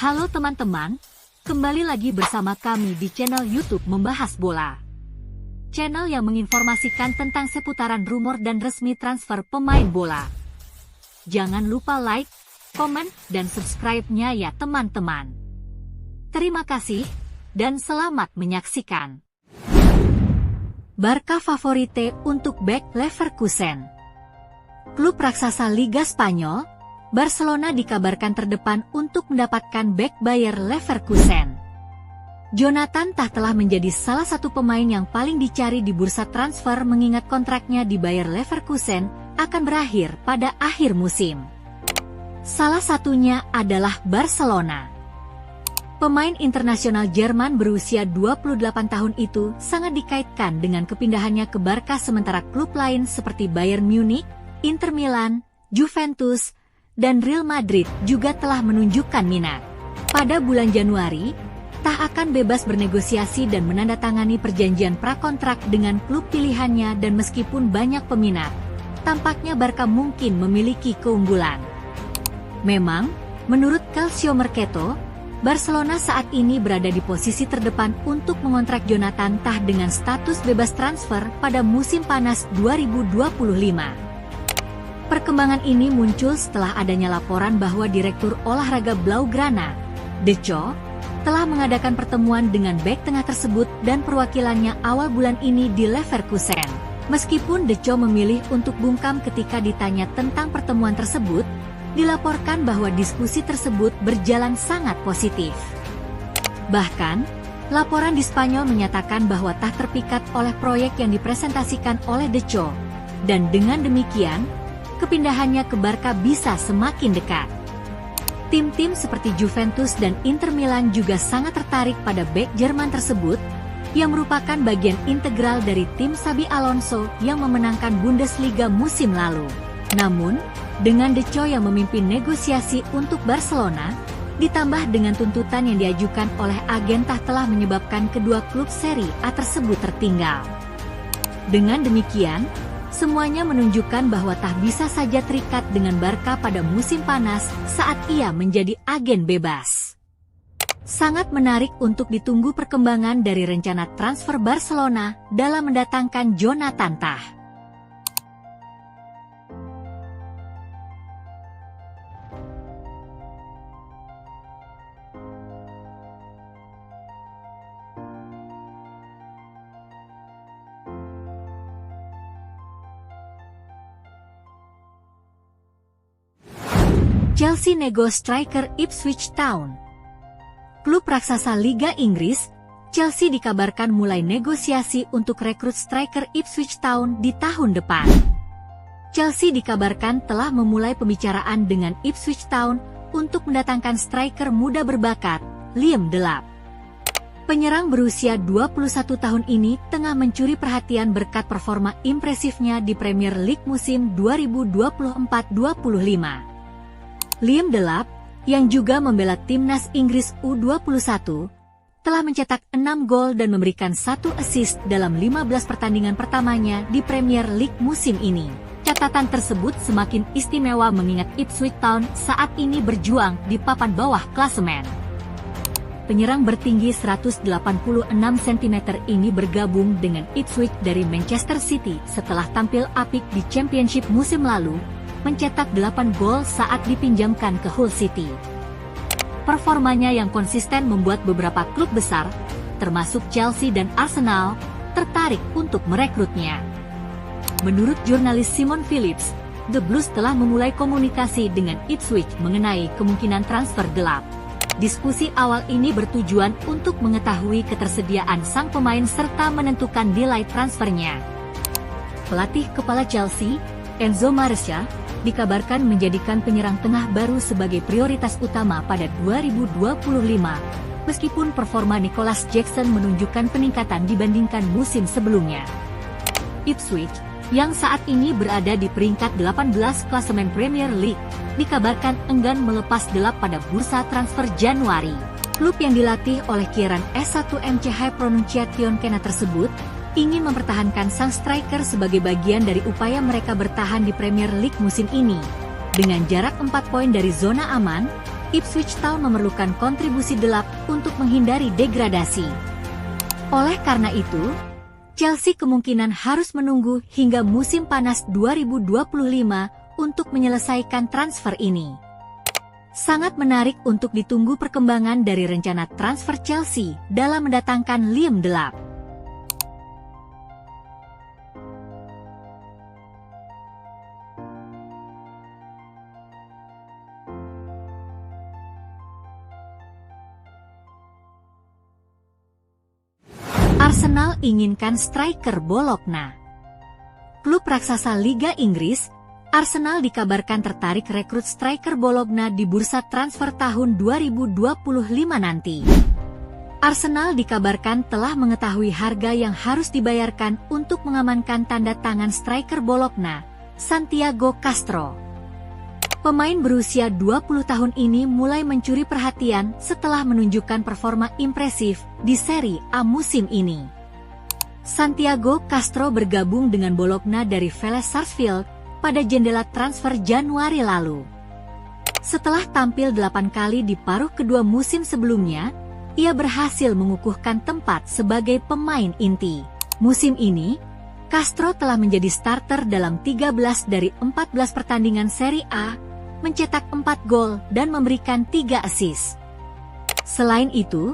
Halo teman-teman, kembali lagi bersama kami di channel YouTube Membahas Bola. Channel yang menginformasikan tentang seputaran rumor dan resmi transfer pemain bola. Jangan lupa like, komen, dan subscribe-nya ya teman-teman. Terima kasih, dan selamat menyaksikan. Barca favorite untuk bek Leverkusen. Klub raksasa Liga Spanyol, Barcelona dikabarkan terdepan untuk mendapatkan bek Bayer Leverkusen. Jonathan Tah telah menjadi salah satu pemain yang paling dicari di bursa transfer mengingat kontraknya di Bayer Leverkusen akan berakhir pada akhir musim. Salah satunya adalah Barcelona. Pemain internasional Jerman berusia 28 tahun itu sangat dikaitkan dengan kepindahannya ke Barca sementara klub lain seperti Bayern Munich, Inter Milan, Juventus, dan Real Madrid juga telah menunjukkan minat. Pada bulan Januari, Tah akan bebas bernegosiasi dan menandatangani perjanjian prakontrak dengan klub pilihannya dan meskipun banyak peminat, tampaknya Barca mungkin memiliki keunggulan. Memang, menurut Calcio Mercato, Barcelona saat ini berada di posisi terdepan untuk mengontrak Jonathan Tah dengan status bebas transfer pada musim panas 2025. Perkembangan ini muncul setelah adanya laporan bahwa Direktur Olahraga Blaugrana, Deco, telah mengadakan pertemuan dengan bek tengah tersebut dan perwakilannya awal bulan ini di Leverkusen. Meskipun Deco memilih untuk bungkam ketika ditanya tentang pertemuan tersebut, dilaporkan bahwa diskusi tersebut berjalan sangat positif. Bahkan, laporan di Spanyol menyatakan bahwa Tah terpikat oleh proyek yang dipresentasikan oleh Deco, dan dengan demikian, kepindahannya ke Barca bisa semakin dekat. Tim-tim seperti Juventus dan Inter Milan juga sangat tertarik pada bek Jerman tersebut, yang merupakan bagian integral dari tim Xabi Alonso yang memenangkan Bundesliga musim lalu. Namun, dengan Deco yang memimpin negosiasi untuk Barcelona, ditambah dengan tuntutan yang diajukan oleh agen Tah telah menyebabkan kedua klub Serie A tersebut tertinggal. Dengan demikian, semuanya menunjukkan bahwa Tah bisa saja terikat dengan Barca pada musim panas saat ia menjadi agen bebas. Sangat menarik untuk ditunggu perkembangan dari rencana transfer Barcelona dalam mendatangkan Jonathan Tah. Chelsea nego striker Ipswich Town. Klub raksasa Liga Inggris, Chelsea dikabarkan mulai negosiasi untuk rekrut striker Ipswich Town di tahun depan. Chelsea dikabarkan telah memulai pembicaraan dengan Ipswich Town untuk mendatangkan striker muda berbakat, Liam Delap. Penyerang berusia 21 tahun ini tengah mencuri perhatian berkat performa impresifnya di Premier League musim 2024-25. Liam Delap, yang juga membela timnas Inggris U21, telah mencetak 6 gol dan memberikan 1 assist dalam 15 pertandingan pertamanya di Premier League musim ini. Catatan tersebut semakin istimewa mengingat Ipswich Town saat ini berjuang di papan bawah klasemen. Penyerang bertinggi 186 cm ini bergabung dengan Ipswich dari Manchester City setelah tampil apik di Championship musim lalu, mencetak 8 gol saat dipinjamkan ke Hull City. Performanya yang konsisten membuat beberapa klub besar, termasuk Chelsea dan Arsenal, tertarik untuk merekrutnya. Menurut jurnalis Simon Phillips, The Blues telah memulai komunikasi dengan Ipswich mengenai kemungkinan transfer Delap. Diskusi awal ini bertujuan untuk mengetahui ketersediaan sang pemain serta menentukan nilai transfernya. Pelatih kepala Chelsea, Enzo Maresca, dikabarkan menjadikan penyerang tengah baru sebagai prioritas utama pada 2025, meskipun performa Nicholas Jackson menunjukkan peningkatan dibandingkan musim sebelumnya. Ipswich, yang saat ini berada di peringkat 18 klasemen Premier League, dikabarkan enggan melepas Delap pada bursa transfer Januari. Klub yang dilatih oleh Kieran S1MC High Pronunciation Kena tersebut, ingin mempertahankan sang striker sebagai bagian dari upaya mereka bertahan di Premier League musim ini. Dengan jarak 4 poin dari zona aman, Ipswich Town memerlukan kontribusi delap untuk menghindari degradasi. Oleh karena itu, Chelsea kemungkinan harus menunggu hingga musim panas 2025 untuk menyelesaikan transfer ini. Sangat menarik untuk ditunggu perkembangan dari rencana transfer Chelsea dalam mendatangkan Liam Delap. Arsenal inginkan striker Bologna. Klub raksasa Liga Inggris, Arsenal dikabarkan tertarik rekrut striker Bologna di bursa transfer tahun 2025 nanti. Arsenal dikabarkan telah mengetahui harga yang harus dibayarkan untuk mengamankan tanda tangan striker Bologna, Santiago Castro. Pemain berusia 20 tahun ini mulai mencuri perhatian setelah menunjukkan performa impresif di Serie A musim ini. Santiago Castro bergabung dengan Bologna dari Vélez Sarsfield pada jendela transfer Januari lalu. Setelah tampil 8 kali di paruh kedua musim sebelumnya, ia berhasil mengukuhkan tempat sebagai pemain inti. Musim ini, Castro telah menjadi starter dalam 13 dari 14 pertandingan Serie A, mencetak 4 gol dan memberikan 3 assist. Selain itu,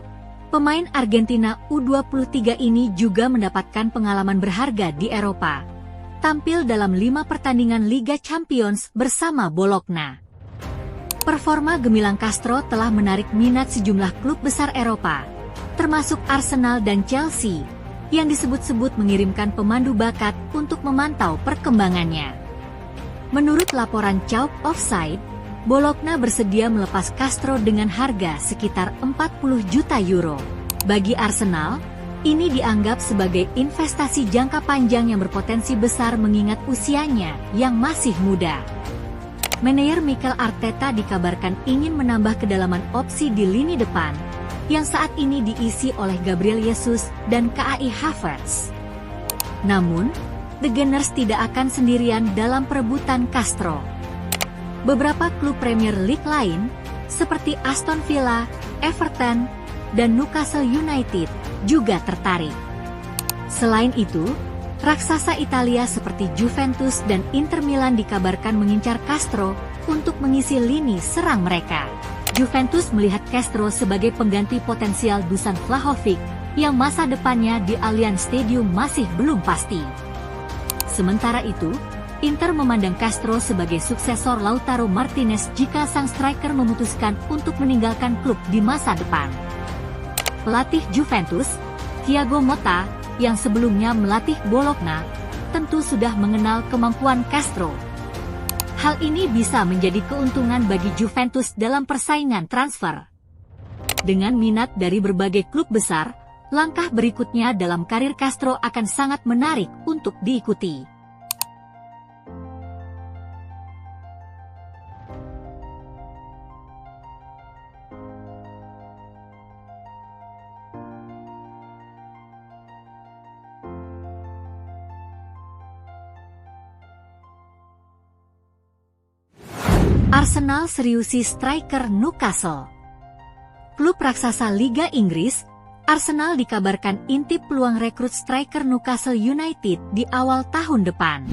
pemain Argentina U23 ini juga mendapatkan pengalaman berharga di Eropa. Tampil dalam 5 pertandingan Liga Champions bersama Bologna. Performa gemilang Castro telah menarik minat sejumlah klub besar Eropa, termasuk Arsenal dan Chelsea, yang disebut-sebut mengirimkan pemandu bakat untuk memantau perkembangannya. Menurut laporan Chalk Offside, Bologna bersedia melepas Castro dengan harga sekitar 40 juta euro. Bagi Arsenal, ini dianggap sebagai investasi jangka panjang yang berpotensi besar mengingat usianya yang masih muda. Manajer Mikel Arteta dikabarkan ingin menambah kedalaman opsi di lini depan, yang saat ini diisi oleh Gabriel Jesus dan Kai Havertz. Namun, The Gunners tidak akan sendirian dalam perebutan Castro. Beberapa klub Premier League lain, seperti Aston Villa, Everton, dan Newcastle United, juga tertarik. Selain itu, raksasa Italia seperti Juventus dan Inter Milan dikabarkan mengincar Castro untuk mengisi lini serang mereka. Juventus melihat Castro sebagai pengganti potensial Dusan Vlahovic, yang masa depannya di Allianz Stadium masih belum pasti. Sementara itu, Inter memandang Castro sebagai suksesor Lautaro Martinez jika sang striker memutuskan untuk meninggalkan klub di masa depan. Pelatih Juventus, Thiago Motta, yang sebelumnya melatih Bologna, tentu sudah mengenal kemampuan Castro. Hal ini bisa menjadi keuntungan bagi Juventus dalam persaingan transfer. Dengan minat dari berbagai klub besar, langkah berikutnya dalam karir Castro akan sangat menarik untuk diikuti. Arsenal seriusi striker Newcastle. Klub raksasa Liga Inggris, Arsenal dikabarkan intip peluang rekrut striker Newcastle United di awal tahun depan.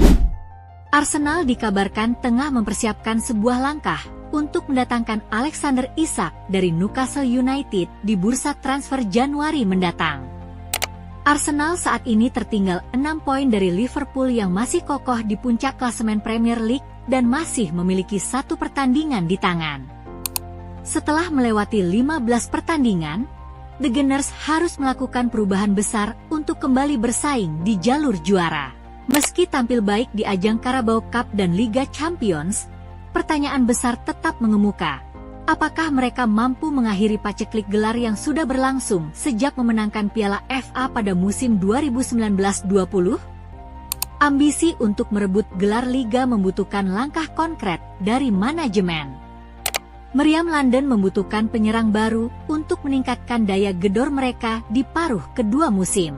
Arsenal dikabarkan tengah mempersiapkan sebuah langkah untuk mendatangkan Alexander Isak dari Newcastle United di bursa transfer Januari mendatang. Arsenal saat ini tertinggal 6 poin dari Liverpool yang masih kokoh di puncak klasemen Premier League dan masih memiliki 1 pertandingan di tangan. Setelah melewati 15 pertandingan, The Gunners harus melakukan perubahan besar untuk kembali bersaing di jalur juara. Meski tampil baik di ajang Carabao Cup dan Liga Champions, pertanyaan besar tetap mengemuka. Apakah mereka mampu mengakhiri paceklik gelar yang sudah berlangsung sejak memenangkan Piala FA pada musim 2019-20? Ambisi untuk merebut gelar Liga membutuhkan langkah konkret dari manajemen. Meriam London membutuhkan penyerang baru untuk meningkatkan daya gedor mereka di paruh kedua musim.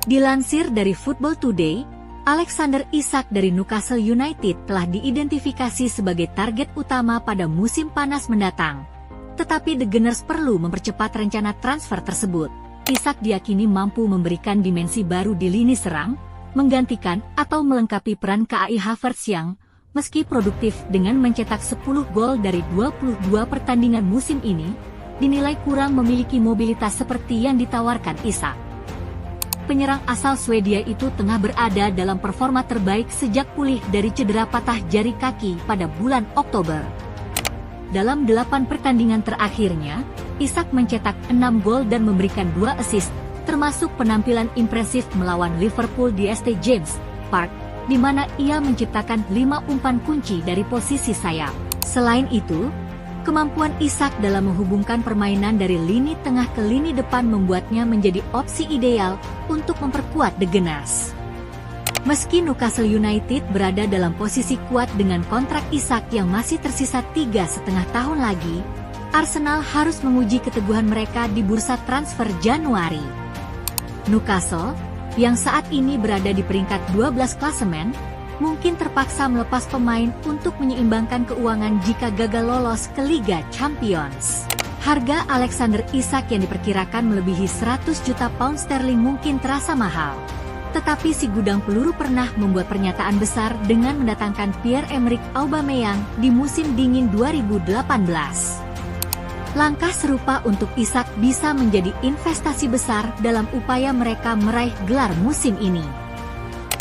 Dilansir dari Football Today, Alexander Isak dari Newcastle United telah diidentifikasi sebagai target utama pada musim panas mendatang. Tetapi The Gunners perlu mempercepat rencana transfer tersebut. Isak diakini mampu memberikan dimensi baru di lini serang, menggantikan atau melengkapi peran Kai Havertz yang, meski produktif dengan mencetak 10 gol dari 22 pertandingan musim ini, dinilai kurang memiliki mobilitas seperti yang ditawarkan Isak. Penyerang asal Swedia itu tengah berada dalam performa terbaik sejak pulih dari cedera patah jari kaki pada bulan Oktober. Dalam 8 pertandingan terakhirnya, Isak mencetak 6 gol dan memberikan 2 assist, termasuk penampilan impresif melawan Liverpool di St. James' Park, di mana ia menciptakan 5 umpan kunci dari posisi sayap. Selain itu, kemampuan Isak dalam menghubungkan permainan dari lini tengah ke lini depan membuatnya menjadi opsi ideal untuk memperkuat The Gunners. Meski Newcastle United berada dalam posisi kuat dengan kontrak Isak yang masih tersisa 3,5 tahun lagi, Arsenal harus menguji keteguhan mereka di bursa transfer Januari. Newcastle, yang saat ini berada di peringkat 12 klasemen, mungkin terpaksa melepas pemain untuk menyeimbangkan keuangan jika gagal lolos ke Liga Champions. Harga Alexander Isak yang diperkirakan melebihi 100 juta pound sterling mungkin terasa mahal. Tetapi si gudang peluru pernah membuat pernyataan besar dengan mendatangkan Pierre-Emerick Aubameyang di musim dingin 2018. Langkah serupa untuk Isak bisa menjadi investasi besar dalam upaya mereka meraih gelar musim ini.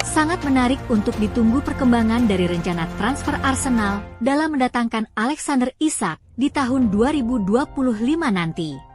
Sangat menarik untuk ditunggu perkembangan dari rencana transfer Arsenal dalam mendatangkan Alexander Isak di tahun 2025 nanti.